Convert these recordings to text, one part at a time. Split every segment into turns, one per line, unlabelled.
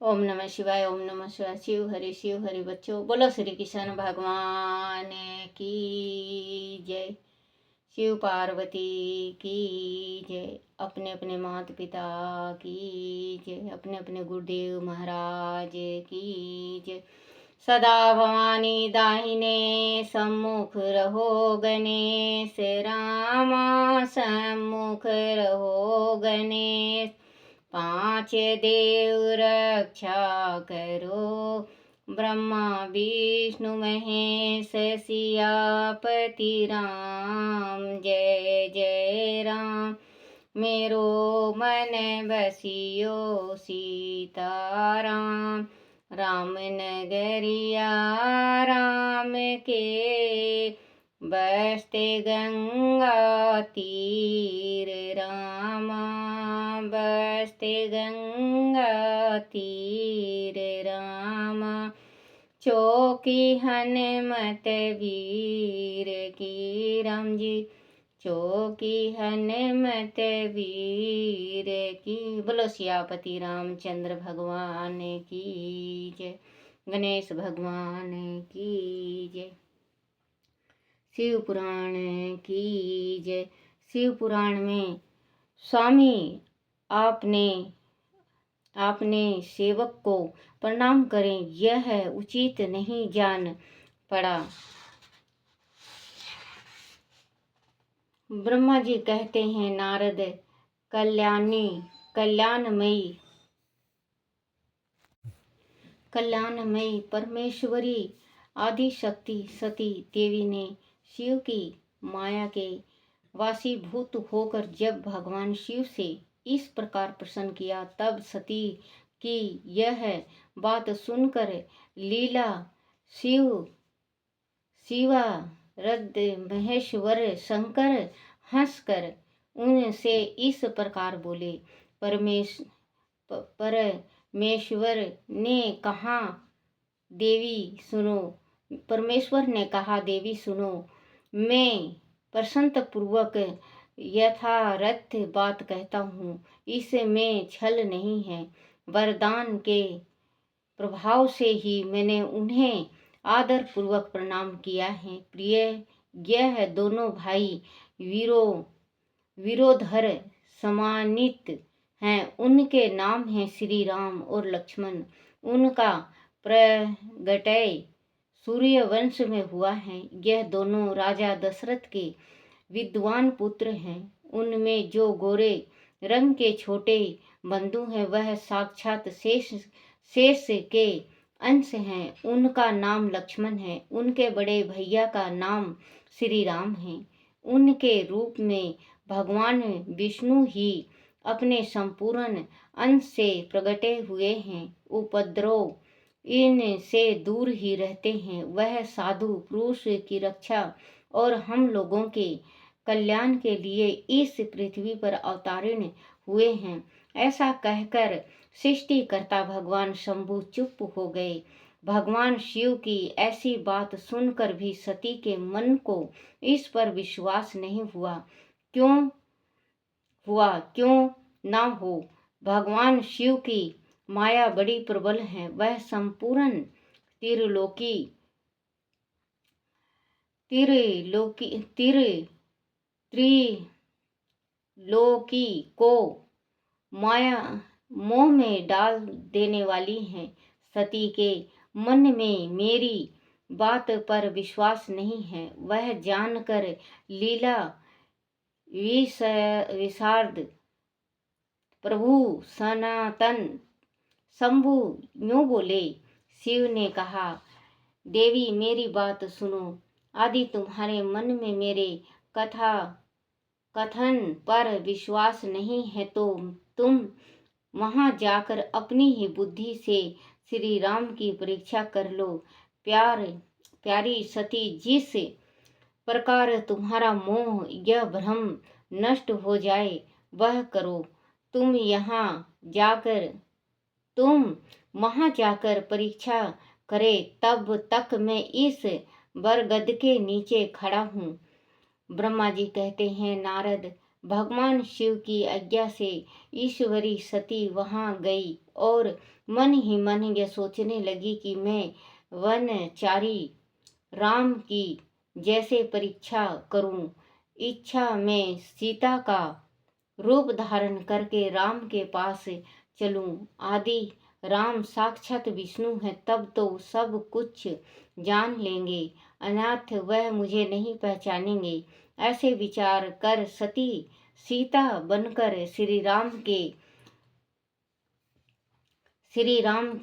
ओम नमः शिवाय। ओम नमः शिवाय। शिव हरि बच्चों, बोलो श्री कृष्ण भगवान की जय। शिव पार्वती की जय। अपने अपने माता पिता की जय। अपने अपने गुरुदेव महाराज की जय। सदा भवानी दाहिने सम्मुख रहो, गणेश रामा सम्मुख रहो गणेश। पांच देव रक्षा करो, ब्रह्मा विष्णु महेश सियापति राम। जय जय राम। मेरो मन बसियो सीताराम। राम नगरिया राम के, बसते गंगा तीर रामा। बसते गंगा तीर रामा। चौकी हनुमत वीर की राम जी। चौकी हनुमत वीर की। बोलो सियापति रामचंद्र भगवान की जय। गणेश भगवान की जय। शिव पुराण की जय। शिव पुराण में स्वामी आपने सेवक को प्रणाम करें, यह उचित नहीं जान पड़ा। ब्रह्मा जी कहते हैं, नारद कल्याणमयी परमेश्वरी आदि शक्ति सती देवी ने शिव की माया के वासीभूत होकर जब भगवान शिव से इस प्रकार प्रश्न किया, तब सती की यह बात सुनकर लीला शिवा रद महेश्वर शंकर हंसकर उनसे इस प्रकार बोले। परमेश्वर ने कहा, देवी सुनो, मैं प्रसन्नपूर्वक यथार्थ बात कहता हूँ, इसमें छल नहीं है। वरदान के प्रभाव से ही मैंने उन्हें आदर पूर्वक प्रणाम किया है। प्रिय, यह दोनों भाई वीरोधर सम्मानित हैं। उनके नाम हैं श्री राम और लक्ष्मण। उनका प्रगटय सूर्य वंश में हुआ है। यह दोनों राजा दशरथ के विद्वान पुत्र हैं। उनमें जो गोरे रंग के छोटे बंधु हैं, वह साक्षात शेष के अंश हैं। उनका नाम लक्ष्मण है। उनके बड़े भैया का नाम श्री राम है। उनके रूप में भगवान विष्णु ही अपने संपूर्ण अंश से प्रगटे हुए हैं। उपद्रव इनसे दूर ही रहते हैं। वह साधु पुरुष की रक्षा और हम लोगों के कल्याण के लिए इस पृथ्वी पर अवतारित हुए हैं। ऐसा कहकर सृष्टिकर्ता भगवान शंभु चुप हो गए। भगवान शिव की ऐसी बात सुनकर भी सती के मन को इस पर विश्वास नहीं हुआ। क्यों ना हो। भगवान शिव की माया बड़ी प्रबल है। वह संपूर्ण त्रिलोकी को मोह में डाल देने वाली है। सती के मन में मेरी बात पर विश्वास नहीं है। वह जानकर लीला विशारद प्रभु सनातन शंभु यूं बोले। शिव ने कहा, देवी मेरी बात सुनो। यदि तुम्हारे मन में मेरे कथन पर विश्वास नहीं है तो तुम वहां जाकर अपनी ही बुद्धि से श्री राम की परीक्षा कर लो। प्यारी सती, जिस प्रकार तुम्हारा मोह यह भ्रम नष्ट हो जाए वह करो। तुम वहां जाकर परीक्षा करे, तब तक मैं इस बरगद के नीचे खड़ा हूँ। ब्रह्मा जी कहते हैं, नारद भगवान शिव की आज्ञा से ईश्वरी सती वहाँ गई और मन ही मन यह सोचने लगी कि मैं वनचारी राम की जैसे परीक्षा करूं। इच्छा में सीता का रूप धारण करके राम के पास चलूं। आदि राम साक्षात विष्णु है, तब तो सब कुछ जान लेंगे, अनाथ वह मुझे नहीं पहचानेंगे। ऐसे विचार कर सती सीता बनकर श्री राम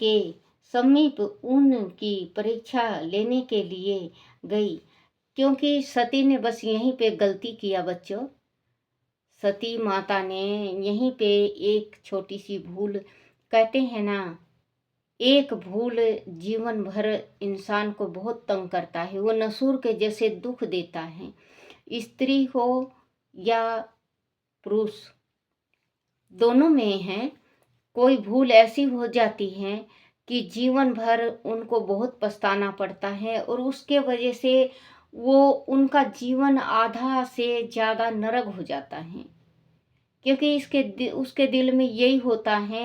के समीप उनकी परीक्षा लेने के लिए गई। क्योंकि सती ने बस यहीं पे गलती किया बच्चों, सती माता ने यहीं पे एक छोटी सी भूल, कहते हैं ना, एक भूल जीवन भर इंसान को बहुत तंग करता है, वो नसूर के जैसे दुख देता है। स्त्री हो या पुरुष, दोनों में है, कोई भूल ऐसी हो जाती है कि जीवन भर उनको बहुत पछताना पड़ता है और उसके वजह से वो उनका जीवन आधा से ज़्यादा नरक हो जाता है। क्योंकि उसके दिल में यही होता है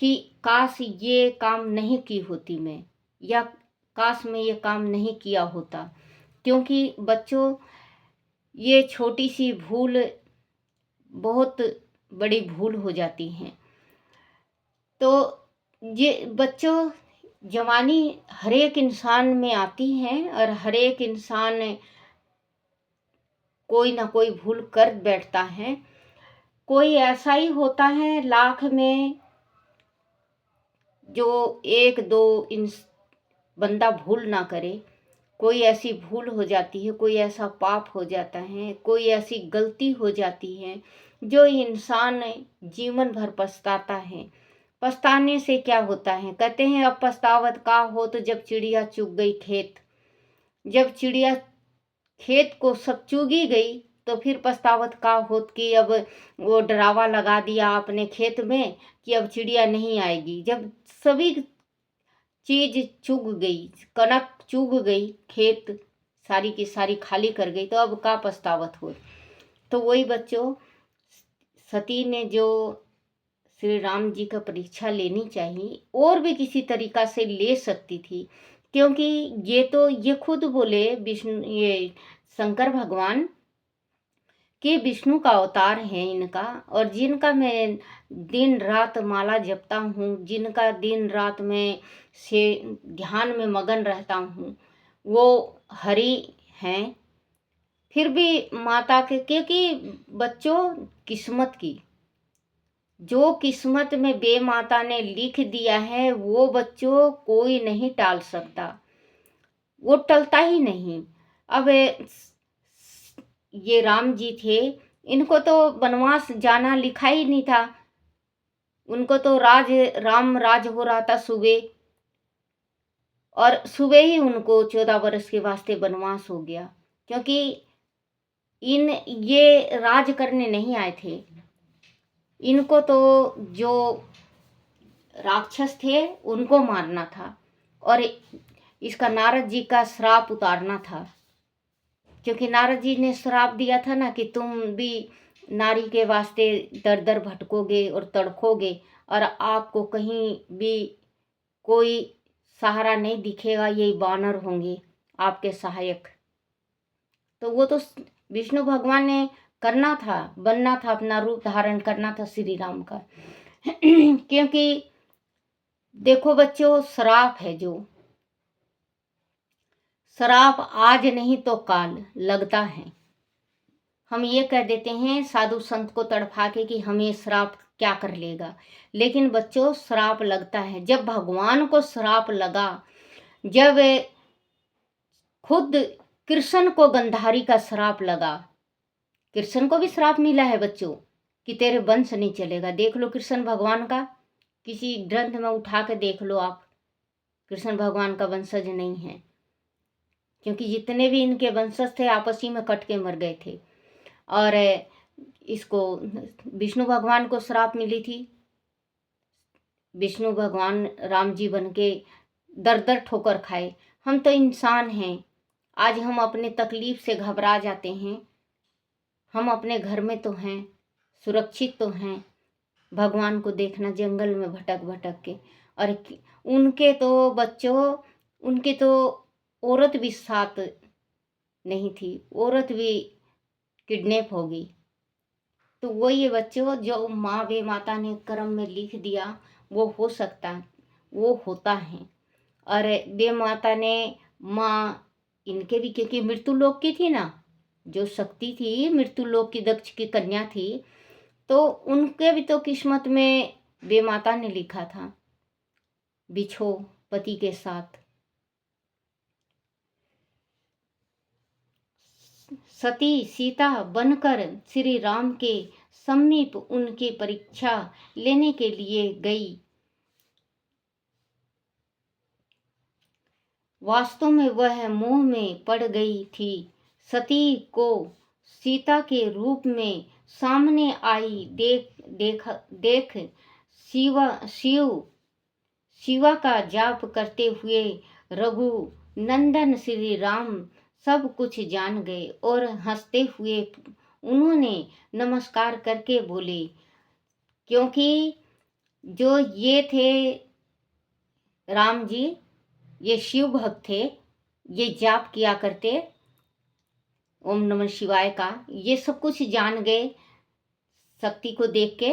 कि काश ये काम नहीं की होती मैं, या काश मैं ये काम नहीं किया होता। क्योंकि बच्चों, ये छोटी सी भूल बहुत बड़ी भूल हो जाती है। तो ये बच्चों, जवानी हर एक इंसान में आती है और हर एक इंसान कोई ना कोई भूल कर बैठता है। कोई ऐसा ही होता है लाख में जो एक दो बंदा भूल ना करे। कोई ऐसी भूल हो जाती है, कोई ऐसा पाप हो जाता है, कोई ऐसी गलती हो जाती है जो इंसान जीवन भर पछताता है। पछताने से क्या होता है, कहते हैं अब पछतावत का हो तो जब चिड़िया चुग गई खेत। जब चिड़िया खेत को सब चुगी गई तो फिर पछतावत का होत कि अब वो डरावा लगा दिया अपने खेत में कि अब चिड़िया नहीं आएगी। जब सभी चीज चुग गई, कनक चुग गई, खेत सारी की सारी खाली कर गई, तो अब का पछतावत हो। तो वही बच्चों, सती ने जो श्री राम जी का परीक्षा लेनी चाहिए और भी किसी तरीका से ले सकती थी। क्योंकि ये खुद बोले विष्णु, ये शंकर भगवान कि विष्णु का अवतार है इनका, और जिनका मैं दिन रात माला जपता हूँ, जिनका दिन रात मैं से ध्यान में मगन रहता हूँ, वो हरि हैं। फिर भी माता के, क्योंकि बच्चों किस्मत की, जो किस्मत में बे माता ने लिख दिया है वो बच्चों कोई नहीं टाल सकता, वो टलता ही नहीं। अब ये राम जी थे, इनको तो वनवास जाना लिखा ही नहीं था। उनको तो राम राज हो रहा था सुबह, और सुबह ही उनको 14 वर्ष के वास्ते वनवास हो गया। क्योंकि ये राज करने नहीं आए थे, इनको तो जो राक्षस थे उनको मारना था और इसका नारद जी का श्राप उतारना था। क्योंकि नारद जी ने श्राप दिया था ना कि तुम भी नारी के वास्ते दर दर भटकोगे और तड़कोगे और आपको कहीं भी कोई सहारा नहीं दिखेगा, यही वानर होंगे आपके सहायक। तो वो तो विष्णु भगवान ने करना था, बनना था, अपना रूप धारण करना था श्री राम का। क्योंकि देखो बच्चों, श्राप है, जो श्राप आज नहीं तो काल लगता है। हम ये कह देते हैं साधु संत को तड़फा के कि हमें श्राप क्या कर लेगा, लेकिन बच्चों श्राप लगता है। जब भगवान को श्राप लगा, जब खुद कृष्ण को गंधारी का श्राप लगा, कृष्ण को भी श्राप मिला है बच्चों कि तेरे वंश नहीं चलेगा। देख लो कृष्ण भगवान का, किसी ग्रंथ में उठा के देख लो आप, कृष्ण भगवान का वंशज नहीं है। क्योंकि जितने भी इनके वंशज थे आपसी में कट के मर गए थे। और इसको विष्णु भगवान को श्राप मिली थी, विष्णु भगवान राम जी बन के दर दर ठोकर खाए। हम तो इंसान हैं, आज हम अपने तकलीफ से घबरा जाते हैं, हम अपने घर में तो हैं, सुरक्षित तो हैं, भगवान को देखना जंगल में भटक भटक के। और उनके तो बच्चों, उनके तो औरत भी साथ नहीं थी, औरत भी किडनैप होगी। तो वो ये बच्चों जो माँ वे माता ने कर्म में लिख दिया वो हो सकता, वो होता है। और वे माता ने माँ इनके भी, क्योंकि मृत्यु लोक की थी ना, जो शक्ति थी मृत्यु लोक की, दक्ष की कन्या थी, तो उनके भी तो किस्मत में वे माता ने लिखा था बिछो पति के साथ। सती सीता बनकर श्री राम के समीप उनकी परीक्षा लेने के लिए गई। वास्तव में वह मोह में पड़ गई थी। सती को सीता के रूप में सामने आई देख शिवा का जाप करते हुए रघु नंदन श्री राम सब कुछ जान गए और हंसते हुए उन्होंने नमस्कार करके बोले, क्योंकि जो ये थे राम जी, ये शिव भक्त थे, ये जाप किया करते ओम नमः शिवाय का, ये सब कुछ जान गए। शक्ति को देख के,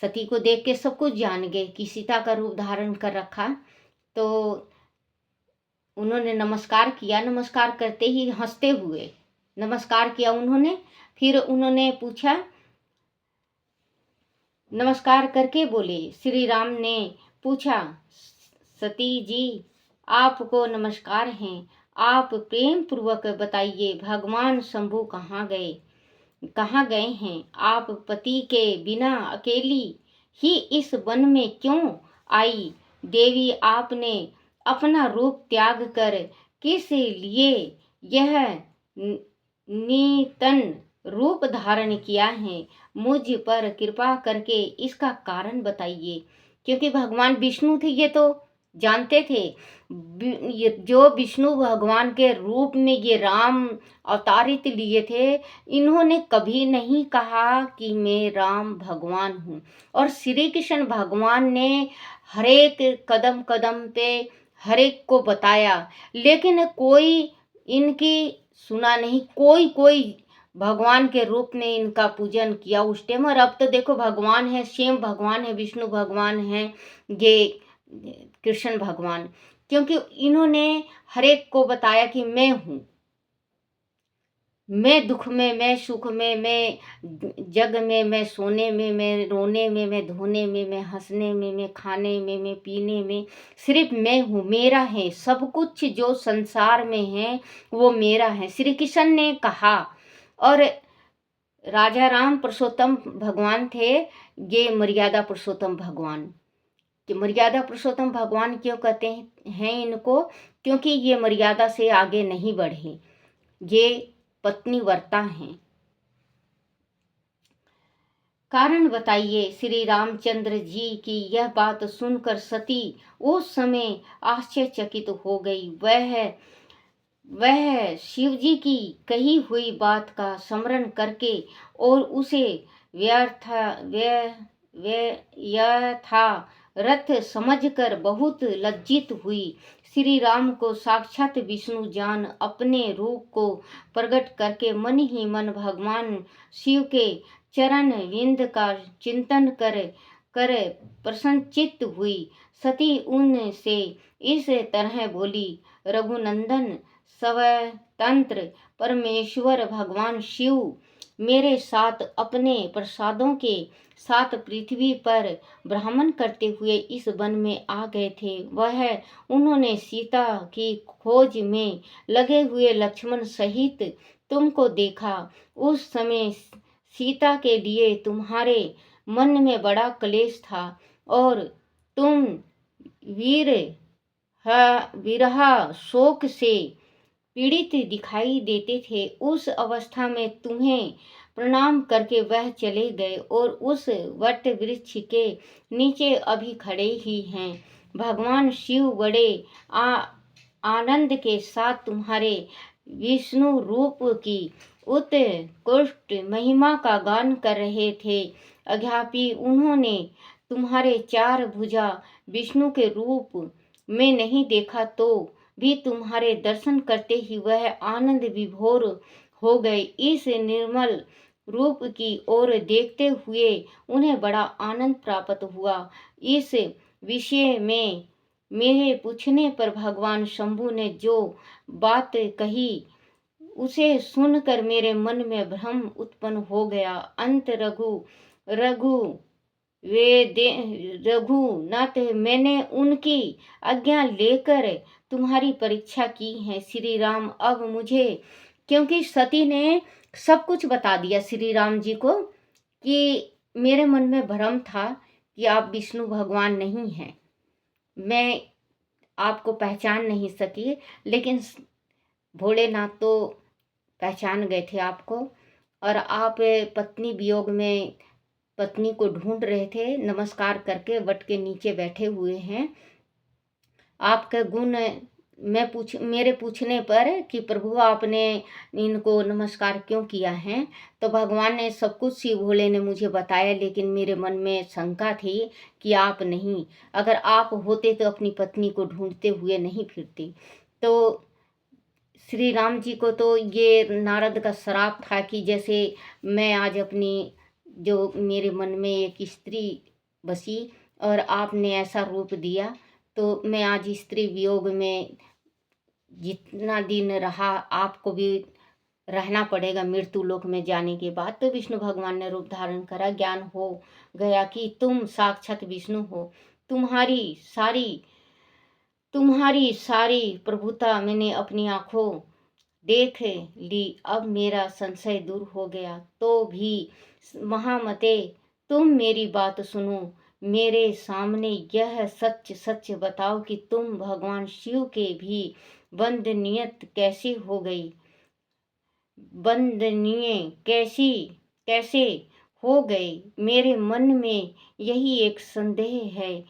सती को देख के सब कुछ जान गए कि सीता का रूप धारण कर रखा। तो उन्होंने नमस्कार किया, नमस्कार करते ही हंसते हुए नमस्कार किया उन्होंने। फिर उन्होंने पूछा, नमस्कार करके बोले, श्री राम ने पूछा, सती जी आपको नमस्कार हैं, आप प्रेम पूर्वक बताइए भगवान शंभु कहाँ गए हैं? आप पति के बिना अकेली ही इस वन में क्यों आई? देवी आपने अपना रूप त्याग कर किस लिए यह नीतन रूप धारण किया है? मुझ पर कृपा करके इसका कारण बताइए। क्योंकि भगवान विष्णु थे, ये तो जानते थे। जो विष्णु भगवान के रूप में ये राम अवतारित लिए थे, इन्होंने कभी नहीं कहा कि मैं राम भगवान हूँ। और श्री कृष्ण भगवान ने हर एक कदम कदम पे हर एक को बताया, लेकिन कोई इनकी सुना नहीं। कोई भगवान के रूप में इनका पूजन किया उस टाइम। और अब तो देखो भगवान है, स्वयं भगवान है, विष्णु भगवान है, ये कृष्ण भगवान, क्योंकि इन्होंने हर एक को बताया कि मैं हूँ, मैं दुख में, मैं सुख में, मैं जग में, मैं सोने में, मैं रोने में, मैं धोने में, मैं हंसने में, मैं खाने में, मैं पीने में, सिर्फ मैं हूँ, मेरा है सब कुछ। जो संसार में है वो मेरा है, श्री कृष्ण ने कहा। और राजा राम पुरुषोत्तम भगवान थे, ये मर्यादा पुरुषोत्तम भगवान। कि मर्यादा पुरुषोत्तम भगवान क्यों कहते हैं इनको? क्योंकि ये मर्यादा से आगे नहीं बढ़े, ये पत्नी व्रता हैं। कारण बताइए। श्री रामचंद्र जी की यह बात सुनकर सती उस समय आश्चर्यचकित हो गई। वह शिव जी की कही हुई बात का स्मरण करके और उसे यथार्थ समझकर बहुत लज्जित हुई। श्री राम को साक्षात विष्णु जान अपने रूप को प्रकट करके मन ही मन भगवान शिव के चरण विंद का चिंतन कर प्रसन्नचित्त हुई। सती उनसे इस तरह बोली, रघुनंदन स्वतंत्र परमेश्वर भगवान शिव मेरे साथ अपने प्रसादों के साथ पृथ्वी पर भ्रमण करते हुए इस वन में आ गए थे। उन्होंने सीता की खोज में लगे हुए लक्ष्मण सहित तुमको देखा। उस समय सीता के लिए तुम्हारे मन में बड़ा क्लेश था और तुम विरह शोक से पीड़ित दिखाई देते थे। उस अवस्था में तुम्हें प्रणाम करके वह चले गए और उस वट वृक्ष के नीचे अभी खड़े ही हैं। भगवान शिव बड़े आनंद के साथ तुम्हारे विष्णु रूप की उत्कृष्ट महिमा का गान कर रहे थे। अज्ञापी उन्होंने तुम्हारे 4 भुजा विष्णु के रूप में नहीं देखा तो भी तुम्हारे दर्शन करते ही वह आनंद विभोर हो गए। इस निर्मल रूप की ओर देखते हुए उन्हें बड़ा आनंद प्राप्त हुआ। इस विषय में मेरे पूछने पर भगवान शंभु ने जो बात कही उसे सुनकर मेरे मन में भ्रम उत्पन्न हो गया। अंत रघुनाथ, मैंने उनकी आज्ञा लेकर तुम्हारी परीक्षा की है श्री राम। अब मुझे, क्योंकि सती ने सब कुछ बता दिया श्री राम जी को कि मेरे मन में भ्रम था कि आप विष्णु भगवान नहीं हैं, मैं आपको पहचान नहीं सकी, लेकिन भोलेनाथ तो पहचान गए थे आपको। और आप पत्नी वियोग में पत्नी को ढूंढ रहे थे, नमस्कार करके वट के नीचे बैठे हुए हैं। आपके गुण मेरे पूछने पर कि प्रभु आपने इनको नमस्कार क्यों किया है, तो भगवान ने सब कुछ शिव भोले ने मुझे बताया, लेकिन मेरे मन में शंका थी कि आप नहीं, अगर आप होते तो अपनी पत्नी को ढूंढते हुए नहीं फिरती। तो श्री राम जी को तो ये नारद का श्राप था कि जैसे मैं आज अपनी, जो मेरे मन में एक स्त्री बसी और आपने ऐसा रूप दिया, तो मैं आज स्त्री वियोग में जितना दिन रहा आपको भी रहना पड़ेगा मृत्यु लोक में जाने के बाद। तो विष्णु भगवान ने रूप धारण करा, ज्ञान हो गया कि तुम साक्षात विष्णु हो। तुम्हारी सारी प्रभुता मैंने अपनी आंखों देख ली, अब मेरा संशय दूर हो गया। तो भी महामते, तुम मेरी बात सुनो, मेरे सामने यह सच सच बताओ कि तुम भगवान शिव के भी वंदनीय कैसे हो गई, वंदनीय कैसे हो गए। मेरे मन में यही एक संदेह है,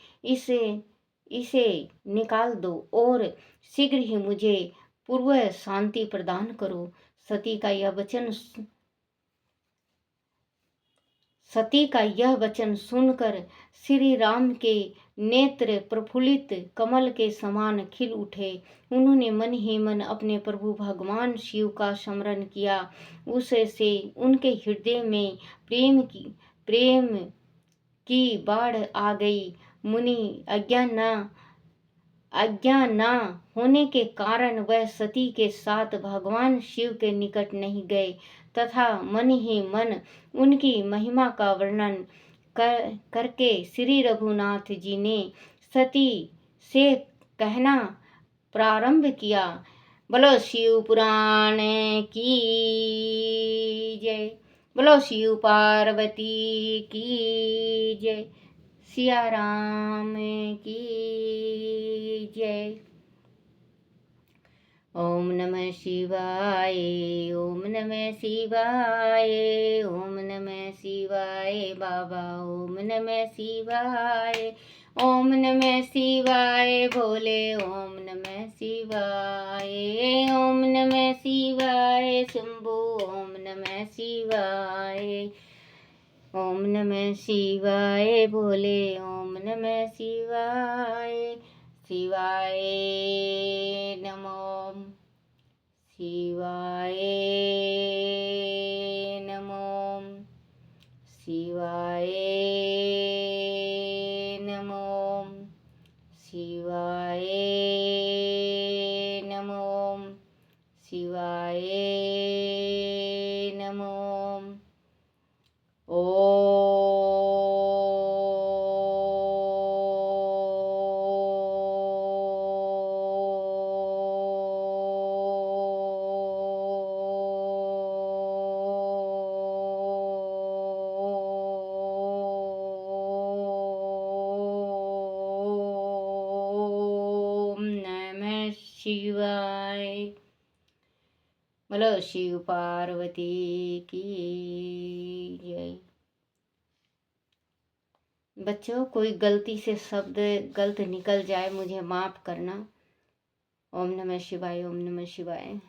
इसे निकाल दो और शीघ्र ही मुझे पूर्व शांति प्रदान करो। सती का यह वचन सुनकर श्री राम के नेत्र प्रफुल्लित कमल के समान खिल उठे। उन्होंने मन ही मन अपने प्रभु भगवान शिव का स्मरण किया। उससे उनके हृदय में प्रेम की बाढ़ आ गई। मुनि आज्ञा न होने के कारण वह सती के साथ भगवान शिव के निकट नहीं गए तथा मन ही मन उनकी महिमा का वर्णन करके श्री रघुनाथ जी ने सती से कहना प्रारंभ किया। बोलो शिव पुराण की जय, बोलो शिव पार्वती की जय, सिया राम की जय। ओम नमः शिवाय, ओम नमः शिवाय, ओम नमः शिवाय बाबा, ओम नमः शिवाय, ओम नमः शिवाय भोले, ओम नमः शिवाय, ओम नमः शिवाय शंभु, ओम नमः शिवाय, ओम नमः शिवाय भोले, ओम नमः शिवाय, शिवाय नमो, शिवाय नमो, शिवाय नमो, शिवाय नमो, शिवाय नमो। शिवाय। बोलो शिव पार्वती की जय। बच्चों, कोई गलती से शब्द गलत निकल जाए मुझे माफ करना। ओम नमः शिवाय, ओम नमः शिवाय।